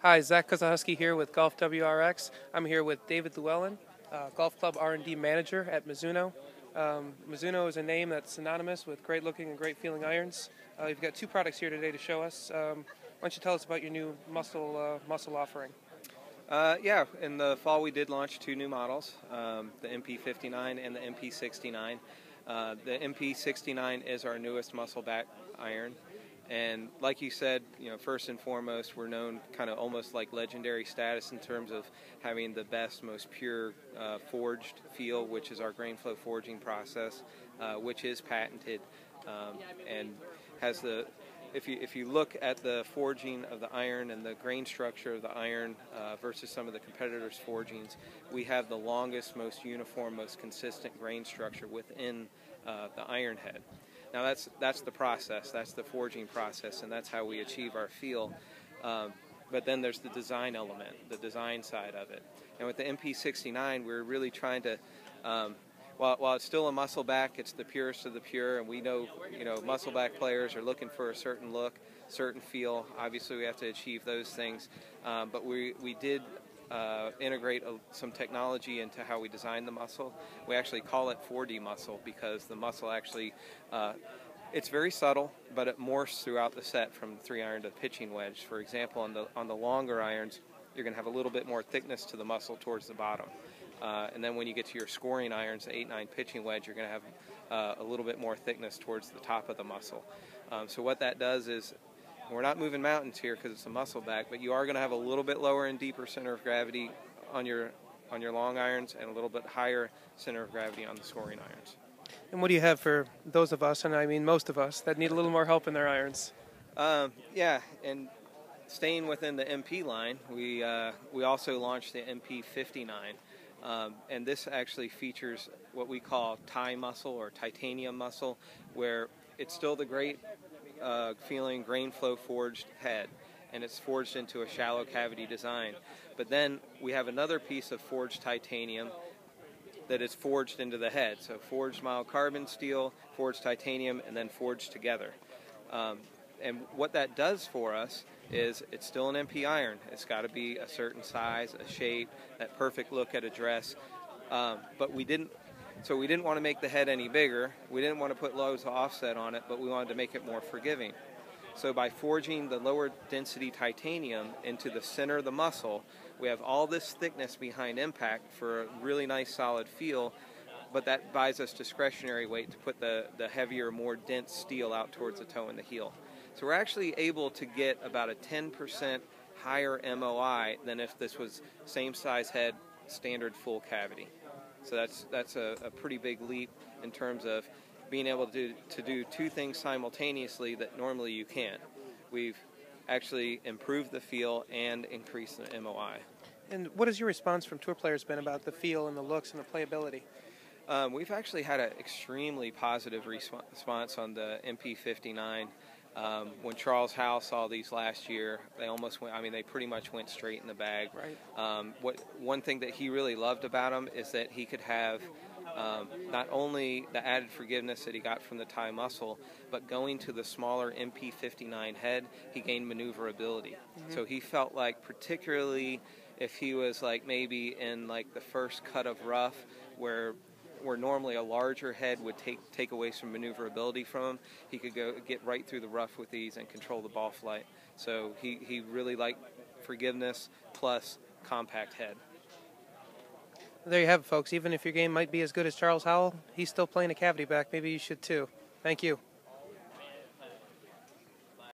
Hi, Zach Kozahusky here with GolfWRX. I'm here with David Llewellyn, Golf Club R&D Manager at Mizuno. Mizuno is a name that's synonymous with great looking and great feeling irons. You've got two products here today to show us. Why don't you tell us about your new muscle offering? Yeah, in the fall we did launch two new models, the MP-59 and the MP-69. The MP-69 is our newest muscle back iron. And like you said, first and foremost, we're known kind of almost like legendary status in terms of having the best, most pure forged feel, which is our grain flow forging process, which is patented and has the. If you look at the forging of the iron and the grain structure of the iron versus some of the competitors' forgings, we have the longest, most uniform, most consistent grain structure within the iron head. Now that's the process, that's the forging process, and that's how we achieve our feel. But then there's the design element, the design side of it. And with the MP-69, we're really trying to, while it's still a muscle back, it's the purest of the pure, and we know, muscle back players are looking for a certain look, certain feel. Obviously, we have to achieve those things, but we did integrate some technology into how we design the muscle. We actually call it 4D muscle because the muscle actually, it's very subtle, but it morphs throughout the set from 3-iron to pitching wedge. For example, on the longer irons, you're going to have a little bit more thickness to the muscle towards the bottom. And then when you get to your scoring irons, the 8-9 pitching wedge, you're going to have a little bit more thickness towards the top of the muscle. So what that does is, we're not moving mountains here because it's a muscle back, but you are going to have a little bit lower and deeper center of gravity on your long irons and a little bit higher center of gravity on the scoring irons. And what do you have for those of us, and I mean most of us, that need a little more help in their irons? Yeah, and staying within the MP line, we also launched the MP-59. And this actually features what we call tie muscle or titanium muscle, where it's still the great feeling grain flow forged head, and it's forged into a shallow cavity design. But then we have another piece of forged titanium that is forged into the head. So forged mild carbon steel, forged titanium, and then forged together. And what that does for us is it's still an MP iron. It's got to be a certain size, a shape, that perfect look at a dress. But we didn't want to make the head any bigger. We didn't want to put loads of offset on it, but we wanted to make it more forgiving. So by forging the lower density titanium into the center of the muscle, we have all this thickness behind impact for a really nice solid feel, but that buys us discretionary weight to put the heavier, more dense steel out towards the toe and the heel. So we're actually able to get about a 10% higher MOI than if this was same size head, standard full cavity. So that's a pretty big leap in terms of being able to do two things simultaneously that normally you can't. We've actually improved the feel and increased the MOI. And what has your response from tour players been about the feel and the looks and the playability? We've actually had an extremely positive response on the MP-59. When Charles Howell saw these last year, they almost went, they pretty much went straight in the bag. Right. One thing that he really loved about them is that he could have not only the added forgiveness that he got from the tie muscle, but going to the smaller MP-59 head, he gained maneuverability. Mm-hmm. So he felt like, particularly if he was like maybe in like the first cut of rough, where normally a larger head would take away some maneuverability from him, he could get right through the rough with ease and control the ball flight. So he really liked forgiveness plus compact head. There you have it, folks. Even if your game might be as good as Charles Howell, he's still playing a cavity back. Maybe you should too. Thank you.